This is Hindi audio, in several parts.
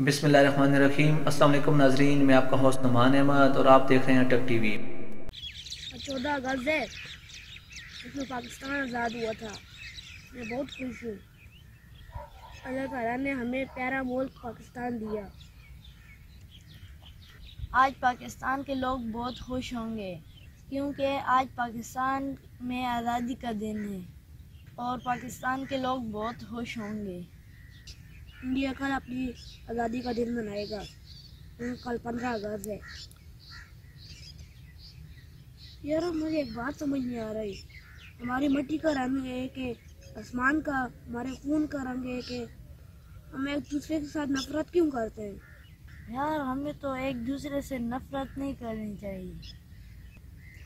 बिस्मिल्लाहिर्रहमानिर्रहीम। अस्सलाम वालेकुम नाजरीन, मैं आपका होस्ट नुमान अहमद और आप देख रहे हैं टेक टीवी। 14 अगस्त है, इसमें पाकिस्तान आज़ाद हुआ था। मैं बहुत खुश हूँ। अल्लाह ताला ने हमें प्यारा मुल्क पाकिस्तान दिया। आज पाकिस्तान के लोग बहुत खुश होंगे क्योंकि आज पाकिस्तान में आज़ादी का दिन है और पाकिस्तान के लोग बहुत खुश होंगे। इंडिया कल अपनी आज़ादी का दिन मनाएगा। कल 15 अगस्त है। यार मुझे एक बात समझ नहीं आ रही, हमारी मिट्टी का रंग एक है, आसमान का, हमारे खून का रंग एक है, हम एक दूसरे के साथ नफरत क्यों करते हैं? यार हमें तो एक दूसरे से नफरत नहीं करनी चाहिए,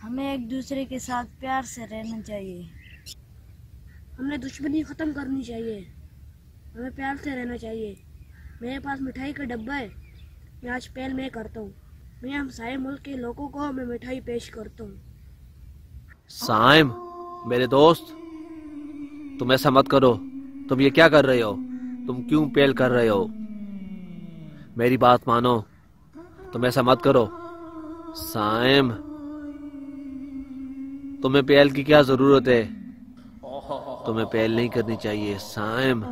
हमें एक दूसरे के साथ प्यार से रहना चाहिए। हमने दुश्मनी ख़त्म करनी चाहिए, हमें प्यार से रहना चाहिए। मेरे पास मिठाई का डब्बा है, मैं आज पहल मैं करता हूँ। मैं हमसाए मुल्क के लोगों को मैं मिठाई पेश करता हूँ। साइम, मेरे दोस्त, तुम ऐसा मत करो। तुम ये क्या कर रहे हो? तुम क्यों पेल कर रहे हो? मेरी बात मानो, तुम ऐसा मत करो। साइम, तुम्हें पेल की क्या जरूरत है? तुम्हें पेल नहीं करनी चाहिए साइम,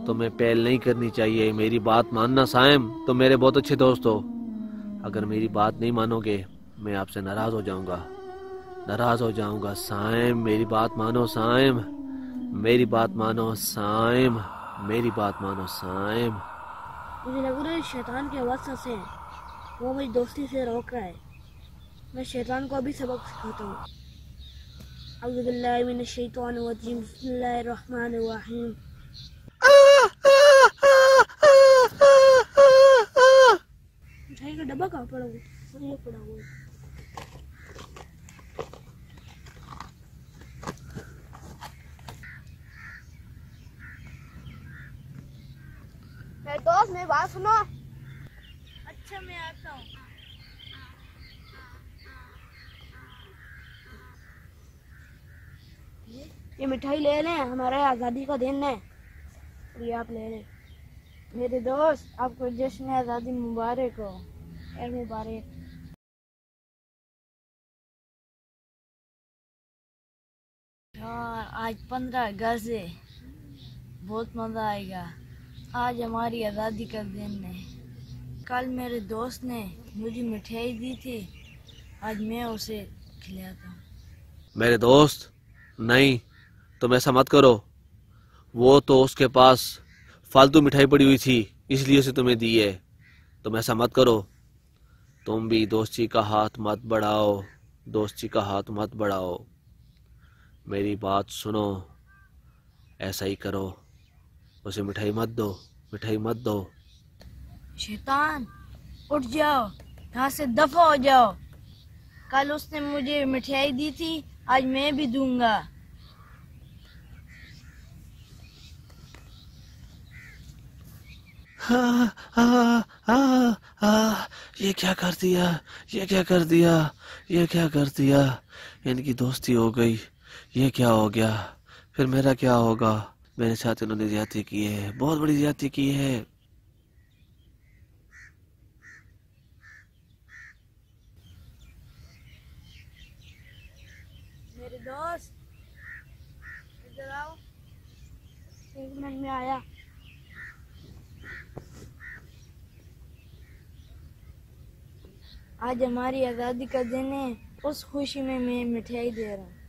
तुम्हें पेल नहीं करनी चाहिए। मेरी बात मानना साइम, तुम मेरे बहुत अच्छे दोस्त हो। अगर मेरी बात नहीं मानोगे मैं आपसे नाराज हो जाऊंगा, नाराज हो जाऊंगा। साइम, मेरी बात मानो साइम, मेरी बात मानो साइम, मेरी बात मानो साइम। मुझे लग रहा है शैतान के वसवसे है, वो मुझे दोस्ती से रोक रहा है। मैं शैतान को अभी सबक सिखाता हूँ। अऊज़ु बिल्लाहि मिनश शैतानिर रजीम, बिस्मिल्लाहिर रहमानिर रहीम। मिठाई का डब्बा कहाँ पड़ा हुआ? ये पड़ा हुआ है। मेरे दोस्त मेरी बात सुनो। अच्छा मैं आता हूँ। ये मिठाई ले लें, हमारे आज़ादी का दिन है, ये आप ले लें। मेरे दोस्त आपको जश्न आज़ादी मुबारक हो। ईद मुबारक। हाँ, आज 15 अगस्त है, बहुत मज़ा आएगा। आज हमारी आज़ादी का दिन है। कल मेरे दोस्त ने मुझे मिठाई दी थी, आज मैं उसे खिलाता हूँ। मेरे दोस्त, नहीं, तुम ऐसा मत करो। वो तो उसके पास फालतू मिठाई पड़ी हुई थी, इसलिए उसे तुम्हें दी है। तुम ऐसा मत करो। तुम भी दोस्ती का हाथ मत बढ़ाओ, दोस्ती का हाथ मत बढ़ाओ। मेरी बात सुनो, ऐसा ही करो। उसे मिठाई मत दो, मिठाई मत दो। शैतान, उठ जाओ, यहाँ से दफा हो जाओ। कल उसने मुझे मिठाई दी थी, आज मैं भी दूंगा। ये क्या कर दिया, ये क्या कर दिया, ये क्या कर दिया? इनकी दोस्ती हो गई, ये क्या हो गया? फिर मेरा क्या होगा? मेरे साथ इन्होंने ज्यादती की है, बहुत बड़ी ज्यादती की है। मेरे दोस्त इधर आओ, 1 मिनट में आया। आज हमारी आज़ादी का दिन है, उस खुशी में मैं मिठाई दे रहा हूँ।